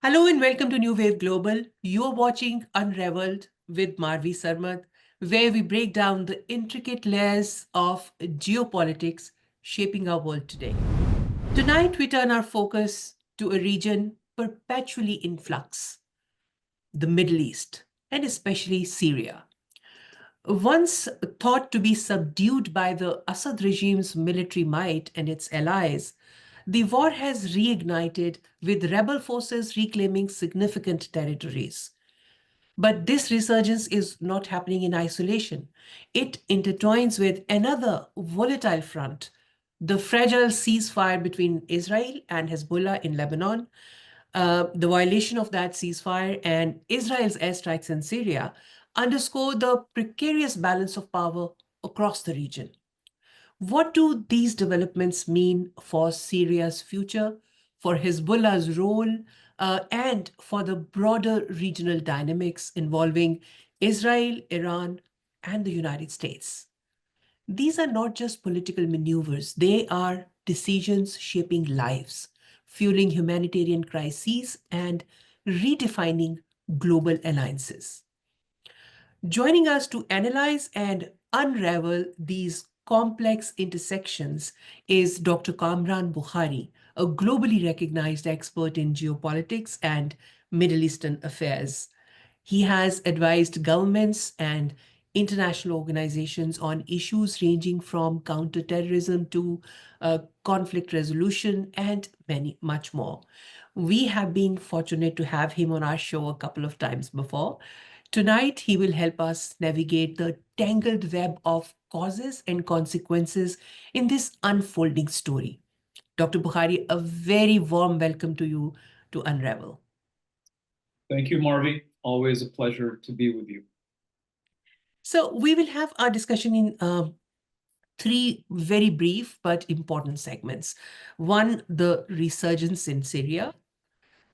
Hello and welcome to New Wave Global. You're watching Unraveled with Marvi Sirmed, where we break down the intricate layers of geopolitics shaping our world today. Tonight, we turn our focus to a region perpetually in flux, the Middle East, and especially Syria. Once thought to be subdued by the Assad regime's military might and its allies, the war has reignited with rebel forces reclaiming significant territories. But this resurgence is not happening in isolation. It intertwines with another volatile front, the fragile ceasefire between Israel and Hezbollah in Lebanon. The violation of that ceasefire and Israel's airstrikes in Syria underscore the precarious balance of power across the region. What do these developments mean for Syria's future, for Hezbollah's role, and for the broader regional dynamics involving Israel, Iran, and the United States? These are not just political maneuvers, they are decisions shaping lives, fueling humanitarian crises, and redefining global alliances. Joining us to analyze and unravel these complex intersections is Dr. Kamran Bokhari, a globally recognized expert in geopolitics and Middle Eastern affairs. He has advised governments and international organizations on issues ranging from counterterrorism to conflict resolution and much more. We have been fortunate to have him on our show a couple of times before. Tonight, he will help us navigate the tangled web of causes and consequences in this unfolding story. Dr. Bukhari, a very warm welcome to you to Unravel. Thank you, Marvi. Always a pleasure to be with you. So we will have our discussion in three very brief but important segments. One, the resurgence in Syria.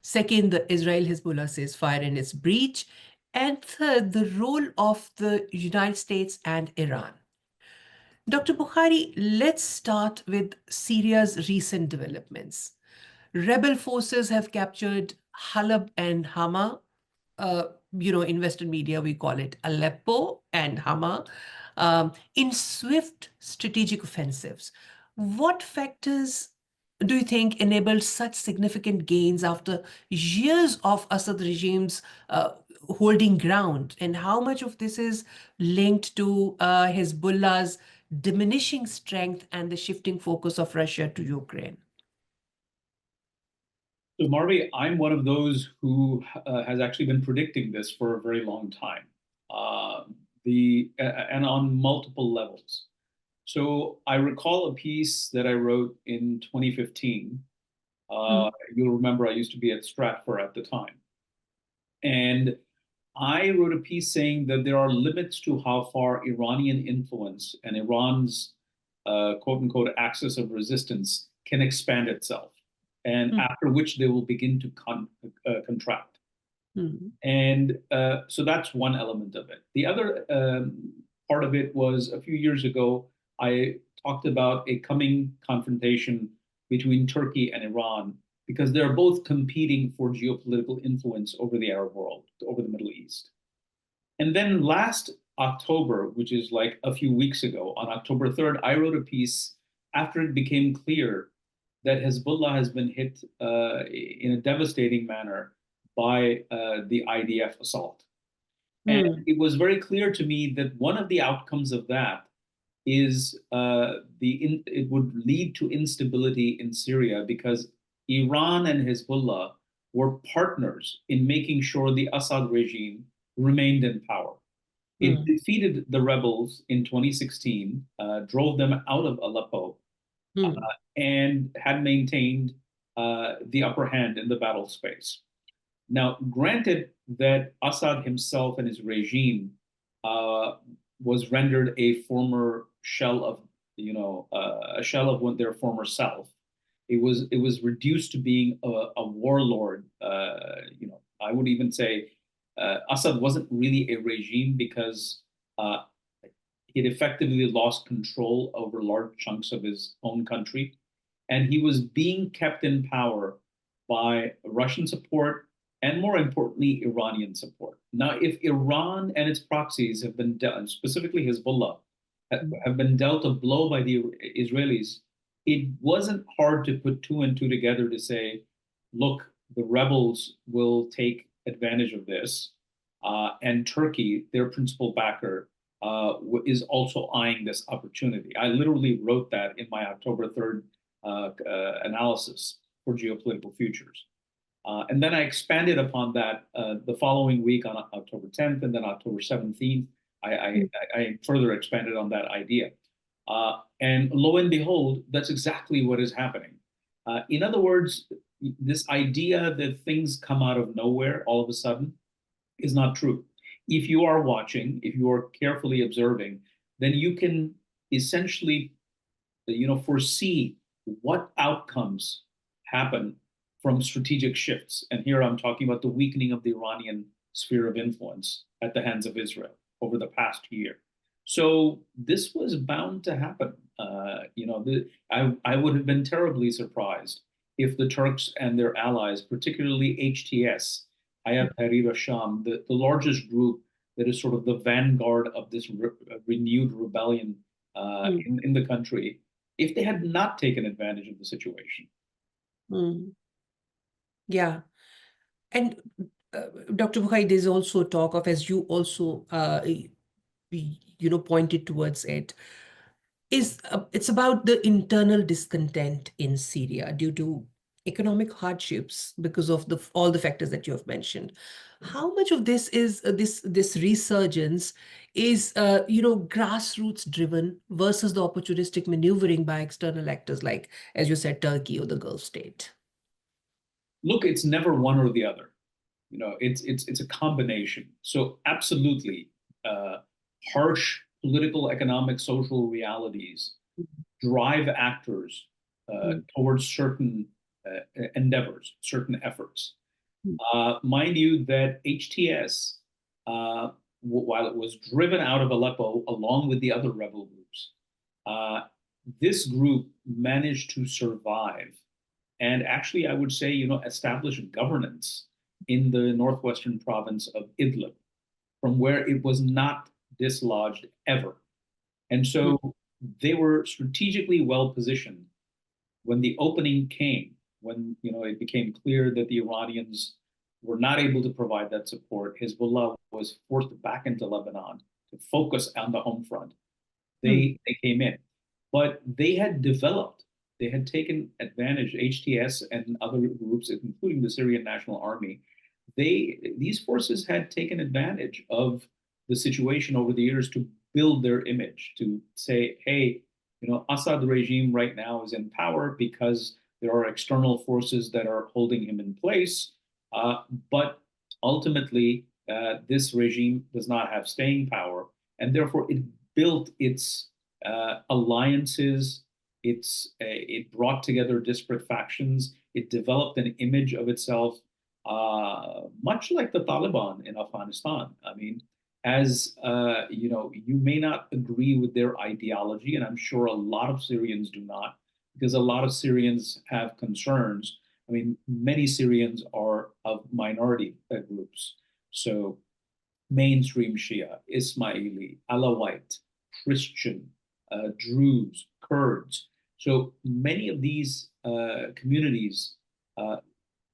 Second, the Israel-Hezbollah ceasefire and its breach. And third, the role of the United States and Iran. Dr. Bukhari, let's start with Syria's recent developments. Rebel forces have captured Halab and Hama. In Western media, we call it Aleppo and Hama, in swift strategic offensives. What factors do you think enabled such significant gains after years of Assad regime's holding ground? And how much of this is linked to Hezbollah's diminishing strength and the shifting focus of Russia to Ukraine? So, Marvi, I'm one of those who has actually been predicting this for a very long time, and on multiple levels. So, I recall a piece that I wrote in 2015. You'll remember I used to be at Stratfor at the time, and I wrote a piece saying that there are limits to how far Iranian influence and Iran's quote unquote axis of resistance can expand itself, and after which they will begin to contract. And so that's one element of it. The other part of it was a few years ago, I talked about a coming confrontation between Turkey and Iran because they're both competing for geopolitical influence over the Arab world, over the Middle East. And then last October, which is like a few weeks ago, on October 3rd, I wrote a piece after it became clear that Hezbollah has been hit in a devastating manner by the IDF assault. And it was very clear to me that one of the outcomes of that is it would lead to instability in Syria because Iran and Hezbollah were partners in making sure the Assad regime remained in power. It defeated the rebels in 2016, drove them out of Aleppo, and had maintained the upper hand in the battle space. Now, granted that Assad himself and his regime was rendered a former shell of, a shell of their former self. It was reduced to being a warlord. I would even say Assad wasn't really a regime because it effectively lost control over large chunks of his own country, and he was being kept in power by Russian support and more importantly, Iranian support. Now, if Iran and its proxies have been done, specifically Hezbollah, have been dealt a blow by the Israelis, it wasn't hard to put two and two together to say, look, the rebels will take advantage of this. And Turkey, their principal backer, is also eyeing this opportunity. I literally wrote that in my October 3rd analysis for geopolitical futures. And then I expanded upon that the following week on October 10th and then October 17th. I further expanded on that idea. And lo and behold, that's exactly what is happening. In other words, this idea that things come out of nowhere all of a sudden is not true. If you are watching, if you are carefully observing, then you can essentially, foresee what outcomes happen from strategic shifts. And here I'm talking about the weakening of the Iranian sphere of influence at the hands of Israel over the past year. So this was bound to happen. I would have been terribly surprised if the Turks and their allies, particularly HTS, Hayat Tahrir al-Sham, the largest group that is sort of the vanguard of this renewed rebellion in the country, if they had not taken advantage of the situation. Yeah. And Dr. Bokhari, there's also talk of, as you also pointed towards it, it's about the internal discontent in Syria due to economic hardships because of all the factors that you have mentioned. How much of this is this resurgence is grassroots driven versus the opportunistic maneuvering by external actors like, as you said, Turkey or the Gulf state? Look, it's never one or the other. It's a combination. So absolutely, harsh political, economic, social realities drive actors towards certain endeavors, certain efforts. Mind you that HTS, while it was driven out of Aleppo along with the other rebel groups, this group managed to survive and actually, I would say, establish governance in the northwestern province of Idlib, from where it was not dislodged ever. And so they were strategically well positioned when the opening came, when it became clear that the Iranians were not able to provide that support. Hezbollah was forced back into Lebanon to focus on the home front. They came in, but they had taken advantage, HTS and other groups, including the Syrian National Army. These forces had taken advantage of the situation over the years to build their image, to say, hey, Assad regime right now is in power because there are external forces that are holding him in place. But ultimately, this regime does not have staying power. And therefore, it built its alliances. It brought together disparate factions. It developed an image of itself, much like the Taliban in Afghanistan. I mean, as you may not agree with their ideology, and I'm sure a lot of Syrians do not, because a lot of Syrians have concerns. I mean, many Syrians are of minority groups. So mainstream Shia, Ismaili, Alawite, Christian, Druze, Kurds. So many of these communities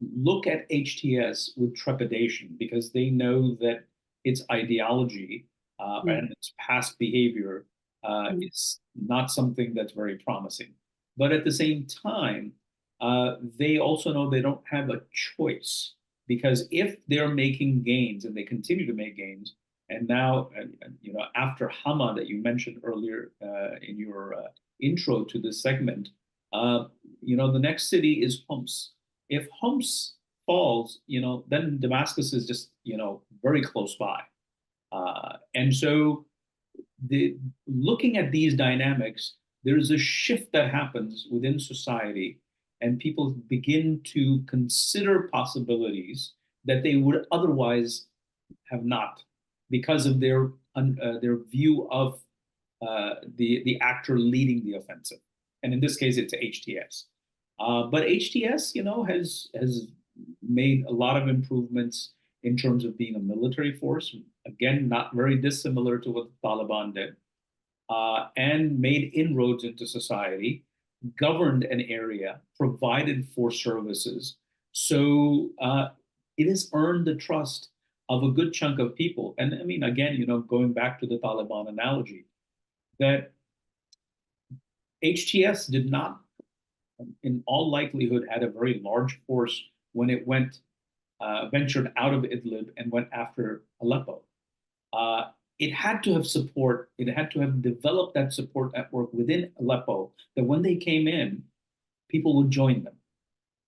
look at HTS with trepidation because they know that its ideology and its past behavior is not something that's very promising. But at the same time, they also know they don't have a choice, because if they're making gains and they continue to make gains, and now, after Hama that you mentioned earlier in your intro to this segment, the next city is Homs. If Homs falls, then Damascus is just, very close by. And so looking at these dynamics, there's a shift that happens within society, and people begin to consider possibilities that they would otherwise have not, because of their view of the actor leading the offensive. And in this case, it's HTS. But HTS, has made a lot of improvements in terms of being a military force. Again, not very dissimilar to what the Taliban did, and made inroads into society, governed an area, provided for services. So it has earned the trust of a good chunk of people. And I mean, again, going back to the Taliban analogy, that HTS did not, in all likelihood, had a very large force when it ventured out of Idlib and went after Aleppo. It had to have support. It had to have developed that support network within Aleppo that when they came in, people would join them.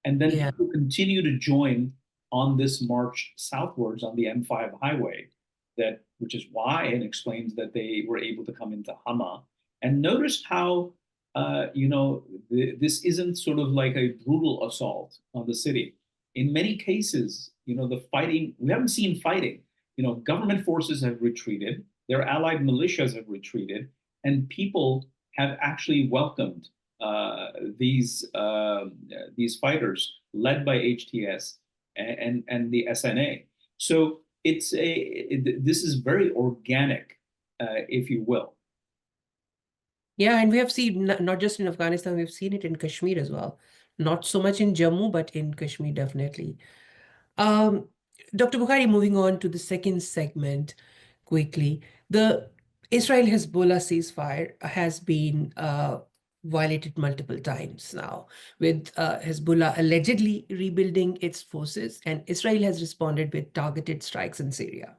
And then Yeah. people continue to join on this march southwards on the M5 highway, which is why it explains that they were able to come into Hama. And notice how this isn't sort of like a brutal assault on the city. In many cases, the fighting, we haven't seen fighting. Government forces have retreated, their allied militias have retreated, and people have actually welcomed these fighters led by HTS and the SNA. So this is very organic, if you will. Yeah, and we have seen not just in Afghanistan, we've seen it in Kashmir as well. Not so much in Jammu, but in Kashmir, definitely. Um, Dr. Bokhari, moving on to the second segment quickly. The Israel-Hezbollah ceasefire has been violated multiple times now, with Hezbollah allegedly rebuilding its forces, and Israel has responded with targeted strikes in Syria.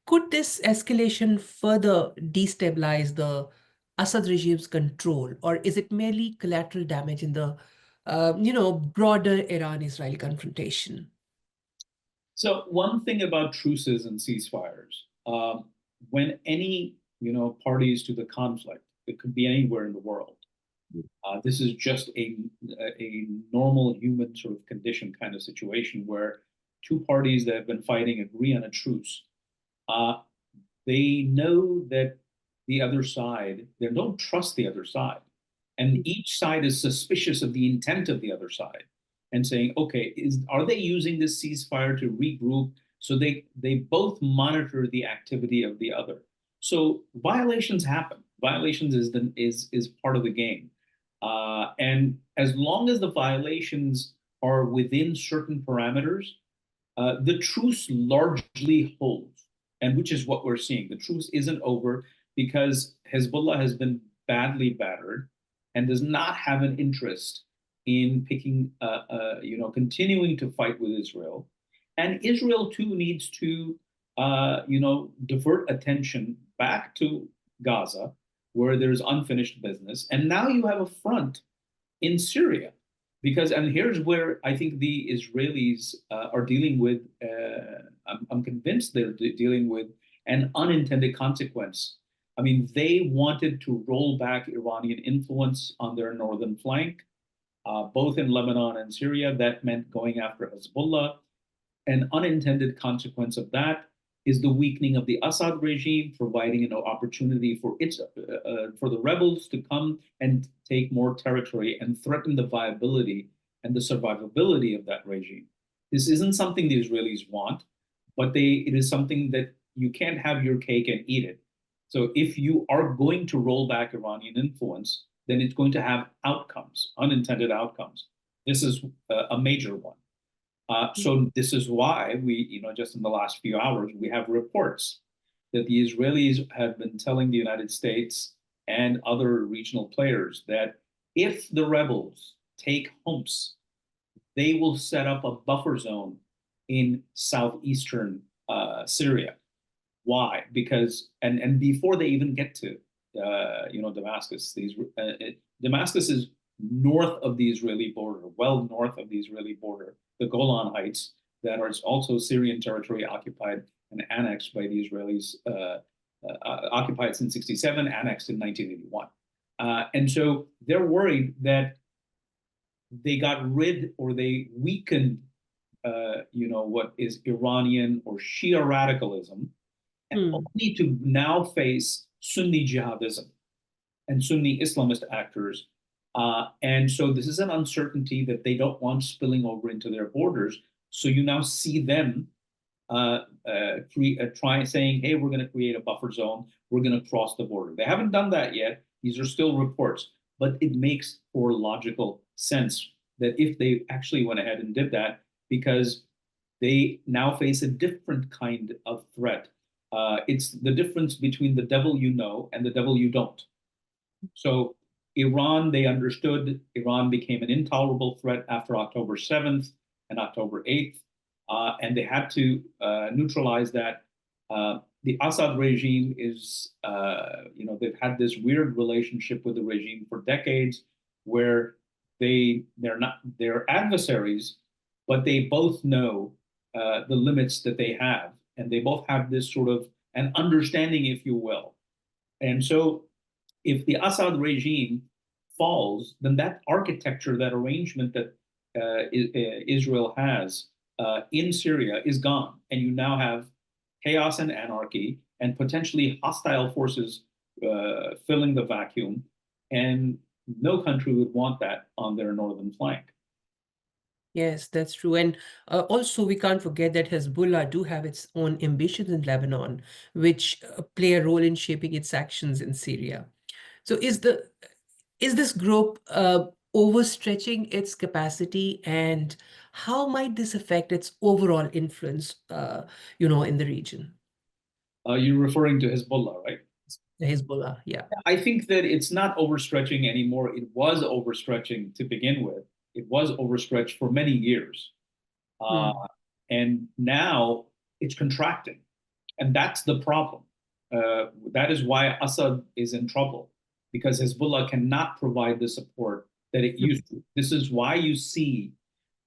Could this escalation further destabilize the Assad regime's control, or is it merely collateral damage in the, broader Iran-Israel confrontation? So one thing about truces and ceasefires, when any parties to the conflict, it could be anywhere in the world. This is just a normal human sort of condition kind of situation where two parties that have been fighting agree on a truce. They know that the other side, they don't trust the other side. And each side is suspicious of the intent of the other side and saying, okay, are they using this ceasefire to regroup? So they both monitor the activity of the other. So violations happen. Violations is part of the game. And as long as the violations are within certain parameters, the truce largely holds, and which is what we're seeing. The truce isn't over because Hezbollah has been badly battered and does not have an interest in continuing to fight with Israel. And Israel too needs to, divert attention back to Gaza, where there's unfinished business. And now you have a front in Syria, and here's where I think the Israelis are dealing with. I'm convinced they're dealing with an unintended consequence. I mean, they wanted to roll back Iranian influence on their northern flank, both in Lebanon and Syria. That meant going after Hezbollah. An unintended consequence of that is the weakening of the Assad regime, providing an opportunity for the rebels to come and take more territory and threaten the viability and the survivability of that regime. This isn't something the Israelis want, but it is something that you can't have your cake and eat it. So if you are going to roll back Iranian influence, then it's going to have outcomes, unintended outcomes. This is a major one. So this is why we, just in the last few hours, we have reports that the Israelis have been telling the United States and other regional players that if the rebels take Homs, they will set up a buffer zone in southeastern Syria. Why? Because and before they even get to Damascus, Damascus is north of the Israeli border, well north of the Israeli border, the Golan Heights that are also Syrian territory occupied and annexed by the Israelis, occupied since 1967, annexed in 1981. And so they're worried that they got rid or they weakened, what is Iranian or Shia radicalism, and only to now face Sunni jihadism and Sunni Islamist actors. And so this is an uncertainty that they don't want spilling over into their borders. So you now see them try saying, hey, we're going to create a buffer zone. We're going to cross the border. They haven't done that yet. These are still reports, but it makes for logical sense that if they actually went ahead and did that, because they now face a different kind of threat. It's the difference between the devil you know and the devil you don't. So Iran, they understood Iran became an intolerable threat after October 7th and October 8th, and they had to neutralize that. The Assad regime is, they've had this weird relationship with the regime for decades, where they're adversaries, but they both know the limits that they have, and they both have this sort of an understanding, if you will. And so if the Assad regime falls, then that architecture, that arrangement that Israel has in Syria is gone. And you now have chaos and anarchy and potentially hostile forces filling the vacuum. And no country would want that on their northern flank. Yes, that's true. And also, we can't forget that Hezbollah do have its own ambitions in Lebanon, which play a role in shaping its actions in Syria. So is this group overstretching its capacity, and how might this affect its overall influence, in the region? You're referring to Hezbollah, right? The Hezbollah, yeah. I think that it's not overstretching anymore. It was overstretching to begin with. It was overstretched for many years. Uh, Mm. and now it's contracting. And that's the problem. That is why Assad is in trouble, because Hezbollah cannot provide the support that it used to. This is why you see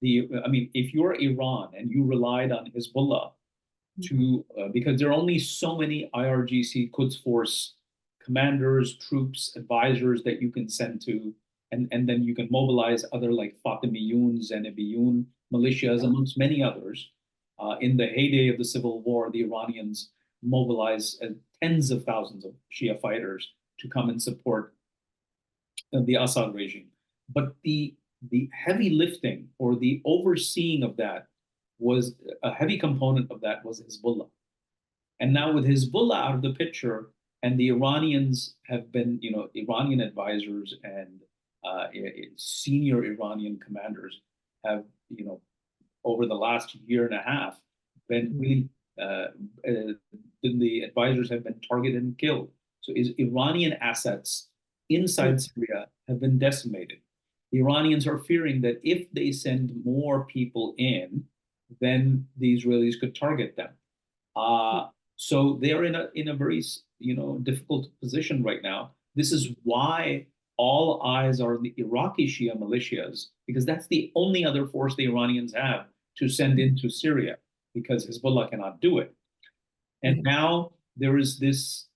if you're Iran and you relied on Hezbollah to, because there are only so many IRGC Quds Force commanders, troops, advisors that you can send to, and then you can mobilize other like Fatimiyun, Zainabiyun militias, amongst many others. In the heyday of the civil war, the Iranians mobilized tens of thousands of Shia fighters to come and support the Assad regime. But the heavy lifting or the overseeing of that was a heavy component of that was Hezbollah. And now with Hezbollah out of the picture, and the Iranians have been, Iranian advisors and senior Iranian commanders have, over the last year and a half, been really, the advisors have been targeted and killed. So Iranian assets inside Syria have been decimated. The Iranians are fearing that if they send more people in, then the Israelis could target them. So they're in a very difficult position right now. This is why all eyes are on the Iraqi Shia militias, because that's the only other force the Iranians have to send into Syria, because Hezbollah cannot do it. And now there is this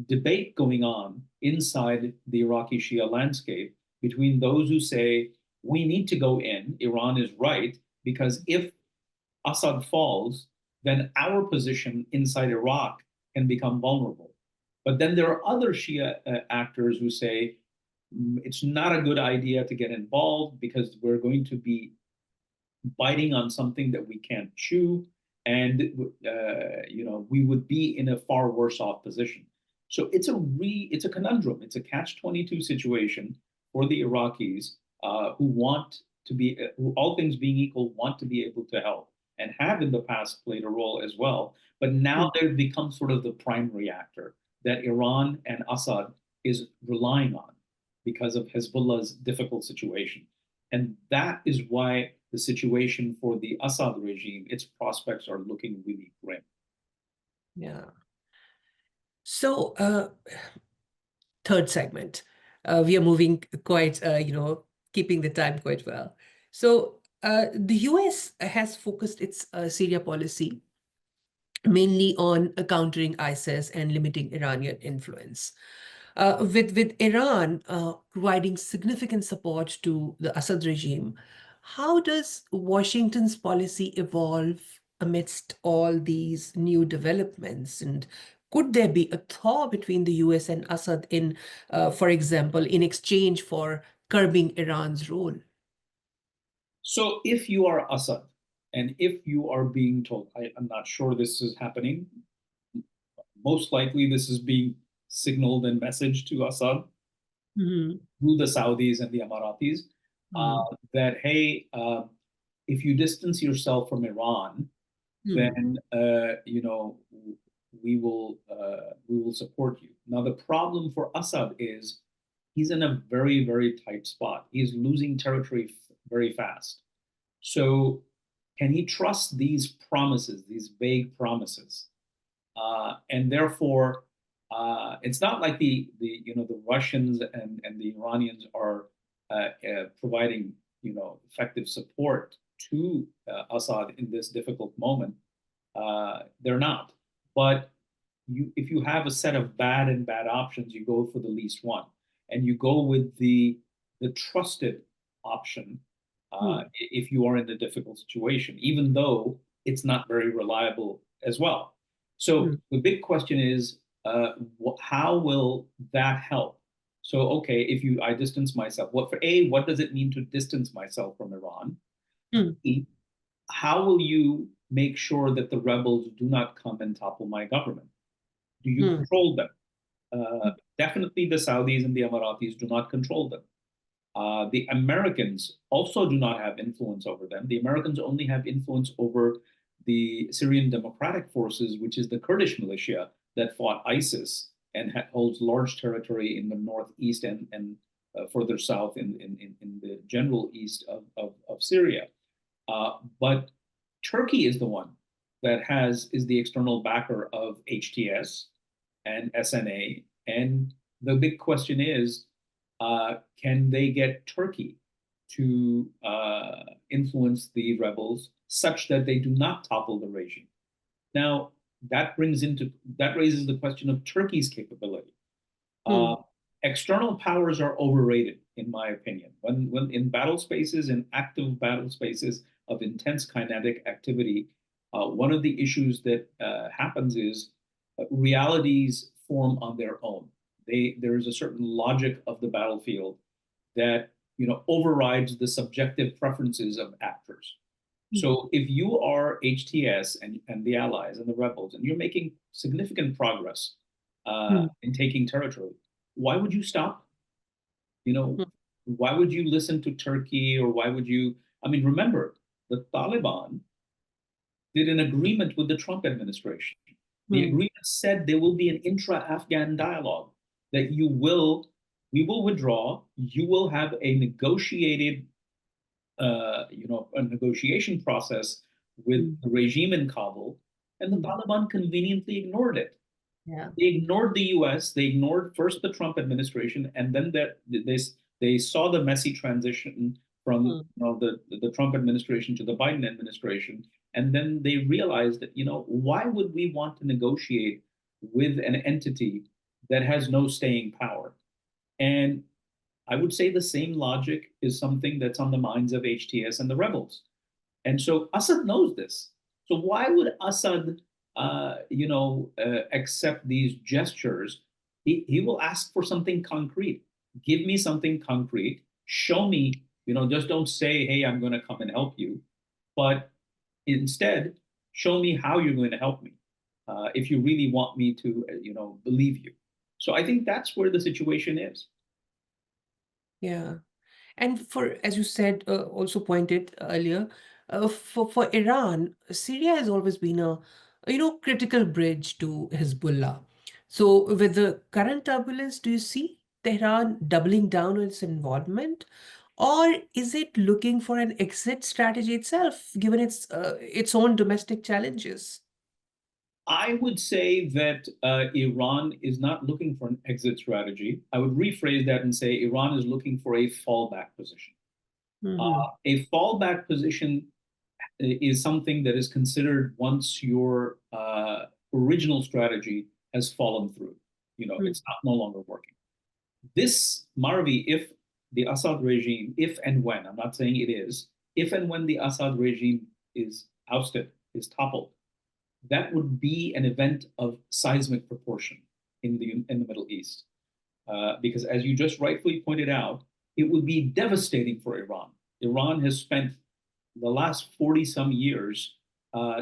debate going on inside the Iraqi Shia landscape between those who say we need to go in, Iran is right, because if Assad falls, then our position inside Iraq can become vulnerable. But then there are other Shia actors who say it's not a good idea to get involved because we're going to be biting on something that we can't chew, and we would be in a far worse off position. So it's a conundrum. It's a catch-22 situation for the Iraqis who want to be, who, all things being equal, want to be able to help and have in the past played a role as well. But now they've become sort of the primary actor that Iran and Assad is relying on because of Hezbollah's difficult situation. And that is why the situation for the Assad regime, its prospects are looking really grim. Yeah. So, third segment, we are moving quite, keeping the time quite well. So, the US has focused its Syria policy mainly on countering ISIS and limiting Iranian influence. With Iran providing significant support to the Assad regime, how does Washington's policy evolve amidst all these new developments? And could there be a thaw between the US and Assad in, for example, in exchange for curbing Iran's role? So if you are Assad, And if you are being told, I'm not sure this is happening, most likely this is being signaled and messaged to Assad Mm-hmm. through the Saudis and the Emiratis, that, hey, if you distance yourself from Iran, Mm-hmm. then we will support you. Now the problem for Assad is he's in a very, very tight spot. He's losing territory very fast. So can he trust these promises, these vague promises? And therefore, it's not like the Russians and the Iranians are providing effective support to Assad in this difficult moment. They're not. But if you have a set of bad options, you go for the least one, and you go with the trusted option if you are in a difficult situation, even though it's not very reliable as well. So the big question is, how will that help? So, okay, if I distance myself, what does it mean to distance myself from Iran? B, how will you make sure that the rebels do not come and topple my government? Do you control them? Definitely the Saudis and the Emiratis do not control them. The Americans also do not have influence over them. The Americans only have influence over the Syrian Democratic Forces, which is the Kurdish militia that fought ISIS and holds large territory in the northeast and further south in the general east of Syria. But Turkey is the one that is the external backer of HTS and SNA. And the big question is, can they get Turkey to influence the rebels such that they do not topple the regime? Now, that raises the question of Turkey's capability. External powers are overrated, in my opinion. When in battle spaces, in active battle spaces of intense kinetic activity, one of the issues that happens is realities form on their own. There is a certain logic of the battlefield that overrides the subjective preferences of actors. So if you are HTS and the allies and the rebels, and you're making significant progress in taking territory, why would you stop? Why would you listen to Turkey, or why would you? I mean, remember, the Taliban did an agreement with the Trump administration. The agreement said there will be an intra-Afghan dialogue, that we will withdraw, you will have a negotiated, a negotiation process with the regime in Kabul, and the Taliban conveniently ignored it. Yeah. They ignored the U.S. They ignored first the Trump administration, and then they saw the messy transition from the Trump administration to the Biden administration, and then they realized that why would we want to negotiate with an entity that has no staying power? And I would say the same logic is something that's on the minds of HTS and the rebels. And so Assad knows this. So why would Assad, accept these gestures? He will ask for something concrete. Give me something concrete. Show me, just don't say, hey, I'm going to come and help you. But instead, show me how you're going to help me if you really want me to, believe you. So I think that's where the situation is. Yeah. And as you said, also pointed earlier, for Iran, Syria has always been a critical bridge to Hezbollah. So with the current turbulence, do you see Tehran doubling down on its involvement, or is it looking for an exit strategy itself, given its own domestic challenges? I would say that Iran is not looking for an exit strategy. I would rephrase that and say Iran is looking for a fallback position. A fallback position is something that is considered once your original strategy has fallen through. It's no longer working. This, Marvi, if the Assad regime, if and when, I'm not saying it is, if and when the Assad regime is ousted, is toppled, that would be an event of seismic proportion in the Middle East, because as you just rightfully pointed out, it would be devastating for Iran. Iran has spent the last 40 some years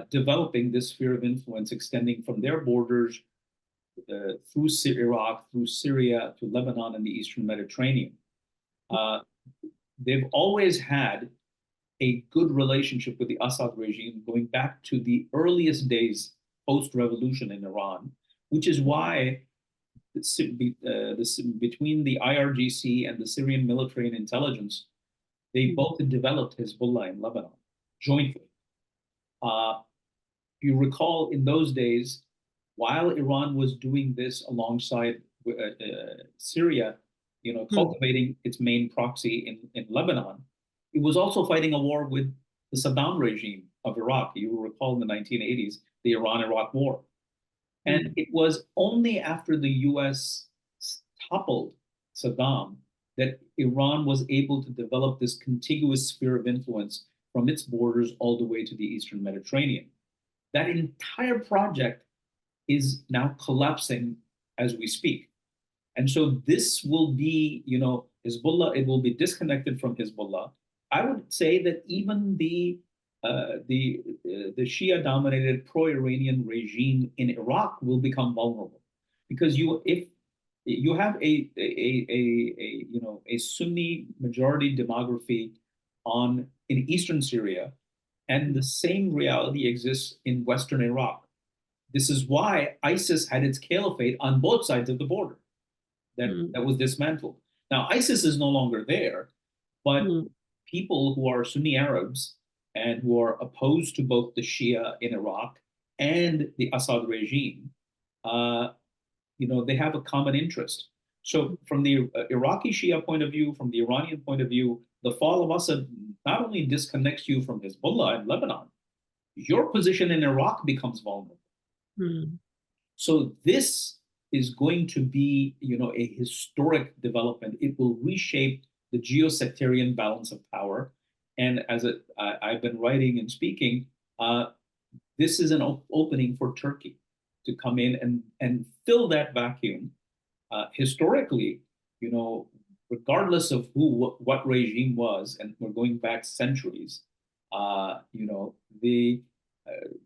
developing this sphere of influence extending from their borders through Iraq, through Syria, to Lebanon and the Eastern Mediterranean. They've always had a good relationship with the Assad regime going back to the earliest days post-revolution in Iran, which is why between the IRGC and the Syrian military and intelligence, they both developed Hezbollah in Lebanon jointly. If you recall, in those days, while Iran was doing this alongside Syria, cultivating its main proxy in Lebanon, it was also fighting a war with the Saddam regime of Iraq. You will recall in the 1980s, the Iran-Iraq War. And it was only after the US toppled Saddam that Iran was able to develop this contiguous sphere of influence from its borders all the way to the Eastern Mediterranean. That entire project is now collapsing as we speak. And so this will be, Hezbollah, it will be disconnected from Hezbollah. I would say that even the Shia-dominated pro-Iranian regime in Iraq will become vulnerable, because if you have a Sunni majority demography in eastern Syria, and the same reality exists in western Iraq. This is why ISIS had its caliphate on both sides of the border that was dismantled. Now, ISIS is no longer there, but people who are Sunni Arabs and who are opposed to both the Shia in Iraq and the Assad regime, they have a common interest. So from the Iraqi Shia point of view, from the Iranian point of view, the fall of Assad not only disconnects you from Hezbollah in Lebanon, your position in Iraq becomes vulnerable. So this is going to be, a historic development. It will reshape the geosectarian balance of power. And as I've been writing and speaking, this is an opening for Turkey to come in and fill that vacuum. Historically, regardless of what regime was, and we're going back centuries,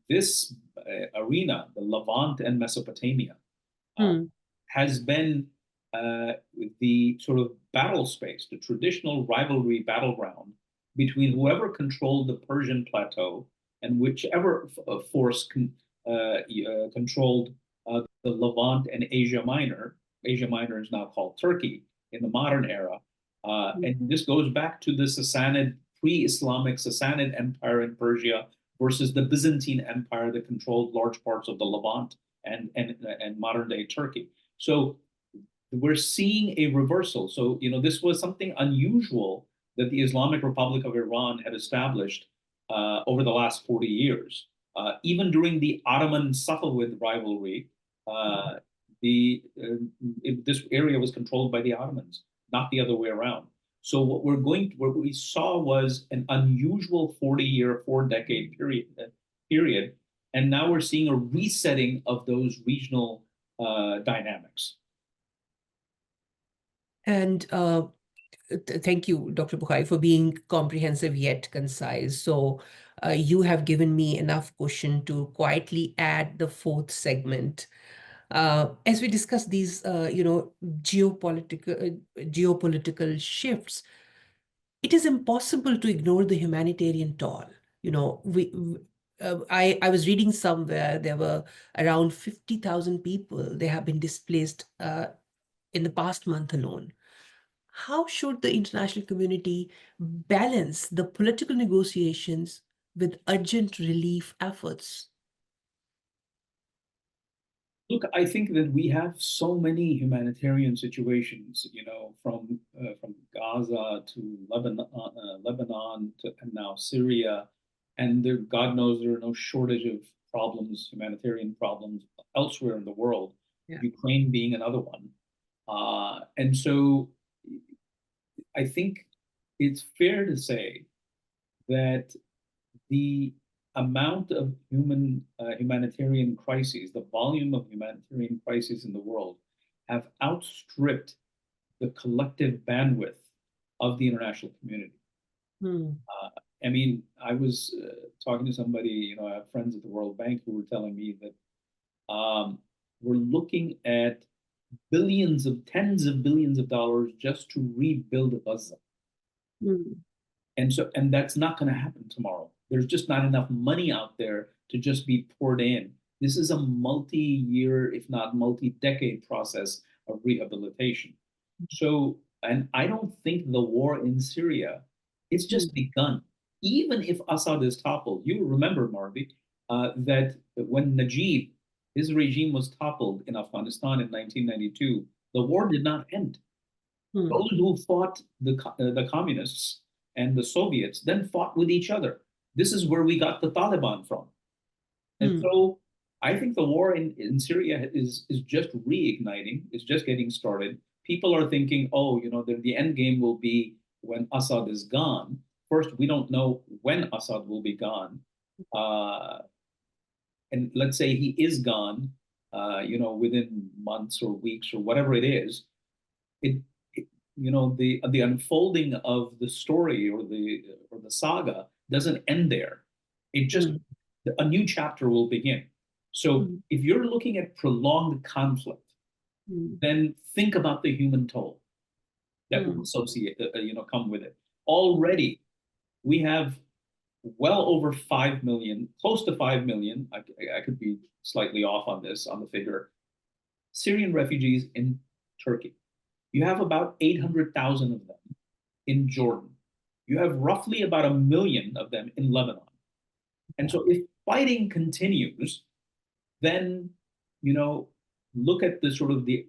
this arena, the Levant and Mesopotamia, has been the sort of battle space, the traditional rivalry battleground between whoever controlled the Persian plateau and whichever force controlled the Levant and Asia Minor. Asia Minor is now called Turkey in the modern era. And this goes back to the Sassanid, pre-Islamic Sassanid Empire in Persia versus the Byzantine Empire that controlled large parts of the Levant and modern day Turkey. So we're seeing a reversal. So, this was something unusual that the Islamic Republic of Iran had established over the last 40 years. Even during the Ottoman-Safavid rivalry, this area was controlled by the Ottomans, not the other way around. So what we saw was an unusual 40-year, 4-decade period, and now we're seeing a resetting of those regional dynamics. And thank you, Dr. Bokhari, for being comprehensive yet concise. So you have given me enough cushion to quietly add the fourth segment. As we discuss these, geopolitical shifts, it is impossible to ignore the humanitarian toll. I was reading somewhere there were around 50,000 people. They have been displaced in the past month alone. How should the international community balance the political negotiations with urgent relief efforts? Look, I think that we have so many humanitarian situations, from Gaza to Lebanon to and now Syria, and God knows there are no shortage of problems, humanitarian problems elsewhere in the world. Yeah. Ukraine being another one, and so I think it's fair to say that the amount of humanitarian crises, the volume of humanitarian crises in the world, have outstripped the collective bandwidth of the international community. I mean, I was talking to somebody, I have friends at the World Bank who were telling me that we're looking at tens of billions of dollars just to rebuild Gaza. Mm. And that's not going to happen tomorrow. There's just not enough money out there to just be poured in. This is a multi-year, if not multi-decade process of rehabilitation. So, and I don't think the war in Syria, it's just begun. Even if Assad is toppled, you remember, Marvi, that when Najib, his regime was toppled in Afghanistan in 1992, the war did not end. Those who fought the communists and the Soviets then fought with each other. This is where we got the Taliban from. And so I think the war in Syria is just reigniting, it's just getting started. People are thinking, oh, the end game will be when Assad is gone. First, we don't know when Assad will be gone. And let's say he is gone, within months or weeks or whatever it is, the unfolding of the story or the saga doesn't end there. It just a new chapter will begin. So if you're looking at prolonged conflict, then think about the human toll that will come with it. Already, we have well over 5 million, close to 5 million. I could be slightly off on the figure. Syrian refugees in Turkey. You have about 800,000 of them in Jordan. You have roughly about 1 million of them in Lebanon. And so if fighting continues, then, look at the sort of the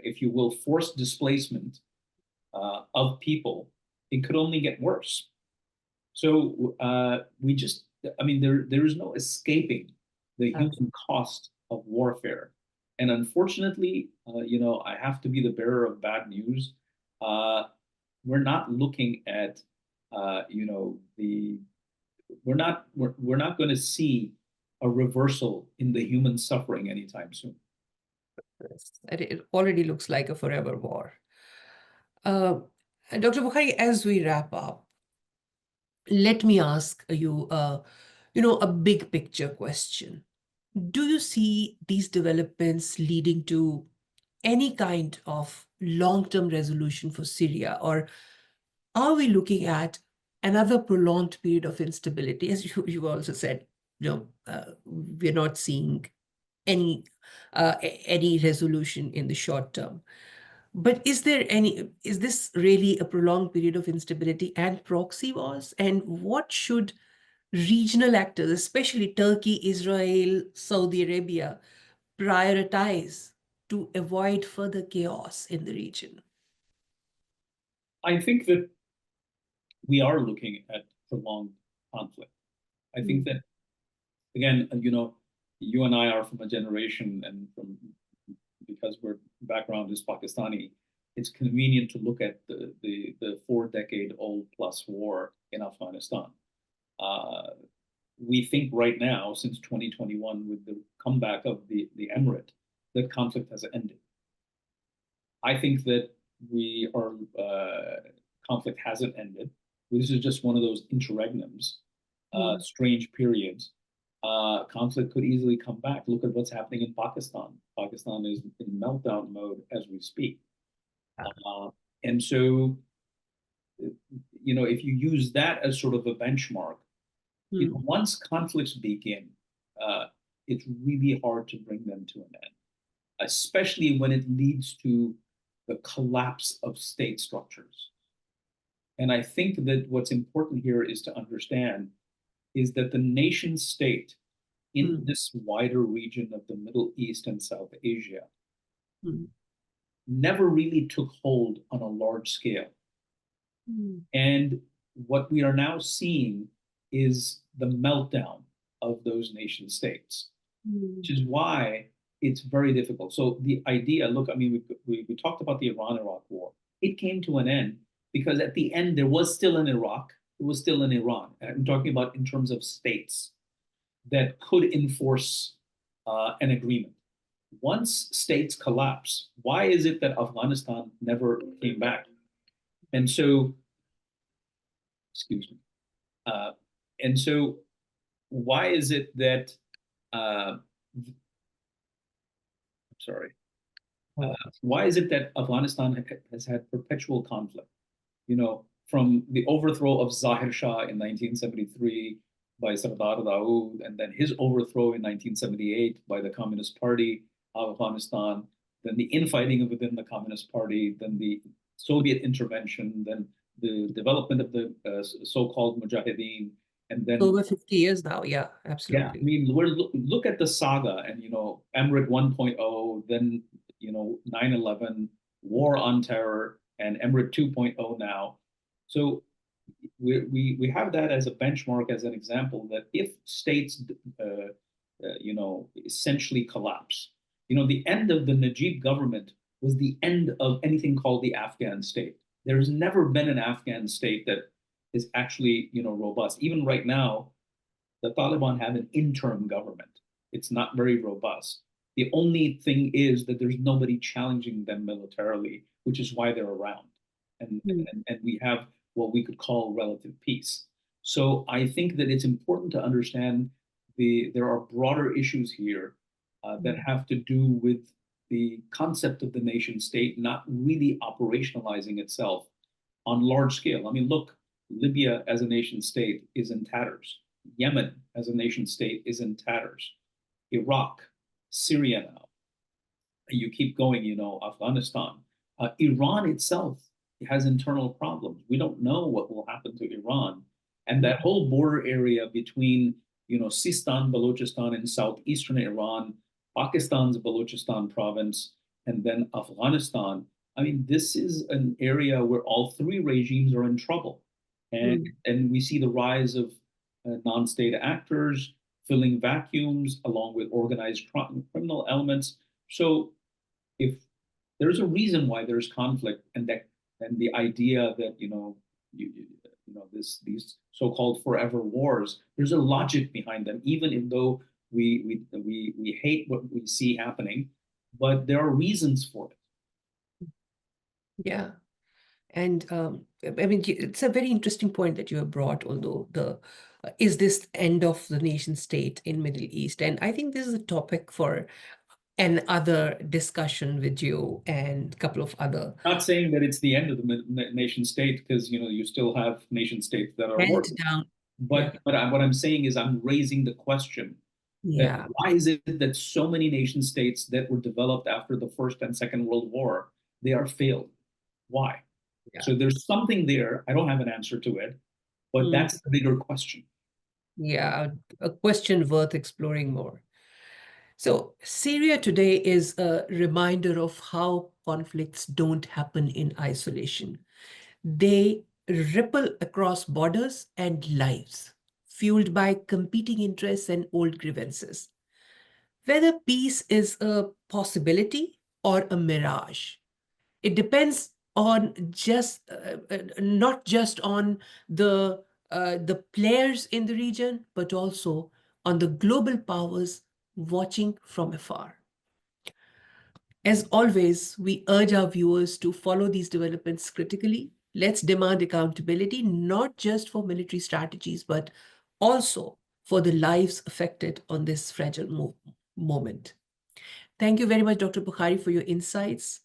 if you will, forced displacement of people. It could only get worse. So there is no escaping the human cost of warfare. And unfortunately, I have to be the bearer of bad news. We're not looking at, we're not going to see a reversal in the human suffering anytime soon. It already looks like a forever war. Dr. Bokhari, as we wrap up, let me ask you, a big picture question. Do you see these developments leading to any kind of long-term resolution for Syria, or are we looking at another prolonged period of instability? As you also said, we're not seeing any resolution in the short term. But is this really a prolonged period of instability and proxy wars? And what should regional actors, especially Turkey, Israel, Saudi Arabia, prioritize to avoid further chaos in the region? I think that we are looking at prolonged conflict. I think that, again, you and I are from a generation, and because our background is Pakistani, it's convenient to look at the 4-decade-old plus war in Afghanistan. We think right now, since 2021, with the comeback of the emirate, that conflict has ended. I think that conflict hasn't ended. This is just one of those interregnums, strange periods. Conflict could easily come back. Look at what's happening in Pakistan. Pakistan is in meltdown mode as we speak. And so, if you use that as sort of a benchmark, once conflicts begin, it's really hard to bring them to an end, especially when it leads to the collapse of state structures. And I think that what's important here is to understand is that the nation state in this wider region of the Middle East and South Asia never really took hold on a large scale. And what we are now seeing is the meltdown of those nation states, which is why it's very difficult. So the idea, look, I mean, we talked about the Iran-Iraq war. It came to an end because at the end, there was still an Iraq, it was still an Iran. I'm talking about in terms of states that could enforce an agreement. Once states collapse, why is it that Afghanistan never came back? And so excuse me. And so why is it that, sorry, why is it that Afghanistan has had perpetual conflict? You know, from the overthrow of Zahir Shah in 1973 by Sardar Dawood, and then his overthrow in 1978 by the Communist Party of Afghanistan, then the infighting within the Communist Party, then the Soviet intervention, then the development of the so-called Mujahideen, and then Over 50 years now. Yeah, yeah, I absolutely. mean, look at the saga, and you know, Emirate 1.0, then you know, 9/11, War on Terror, and Emirate 2.0 now. So we have that as a benchmark, as an example that if states, you know, essentially collapse, you know, the end of the Najib government was the end of anything called the Afghan state. There's never been an Afghan state that is actually, you know, robust. Even right now, the Taliban have an interim government. It's not very robust. The only thing is that there's nobody challenging them militarily, which is why they're around. And we have what we could call relative peace. So I think that it's important to understand there are broader issues here that have to do with the concept of the nation state not really operationalizing itself on large scale. I mean, look, Libya as a nation state is in tatters. Yemen as a nation state is in tatters. Iraq, Syria now. You keep going, you know, Afghanistan. Iran itself has internal problems. We don't know what will happen to Iran. And that whole border area between, you know, Sistan, Balochistan in southeastern Iran, Pakistan's Balochistan province, and then Afghanistan. I mean, this is an area where all three regimes are in trouble. And we see the rise of non-state actors filling vacuums along with organized criminal elements. So if there's a reason why there's conflict, and the idea that you know these so-called forever wars, there's a logic behind them, even though we hate what we see happening, but there are reasons for it. Yeah. And I mean, it's a very interesting point that you have brought, although is this end of the nation state in Middle East? And I think this is a topic for another discussion with you and a couple of other. Not saying that it's the end of the nation state, because you know you still have nation states that are working. Down. But Yeah. what I'm saying is I'm raising the question that why is it that so many nation states that were developed after the First and Second World War, they are failed? Why? Yeah. So there's something there. I don't have an answer to it, but that's the bigger question. Yeah, a question worth exploring more. So Syria today is a reminder of how conflicts don't happen in isolation. They ripple across borders and lives, fueled by competing interests and old grievances. Whether peace is a possibility or a mirage, it depends on not just on the players in the region, but also on the global powers watching from afar. As always, we urge our viewers to follow these developments critically. Let's demand accountability, not just for military strategies, but also for the lives affected on this fragile moment. Thank you very much, Dr. Bokhari, for your insights.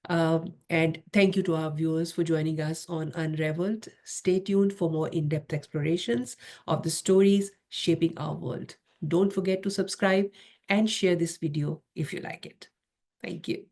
And thank you to our viewers for joining us on Unraveled. Stay tuned for more in-depth explorations of the stories shaping our world. Don't forget to subscribe and share this video if you like it. Thank you.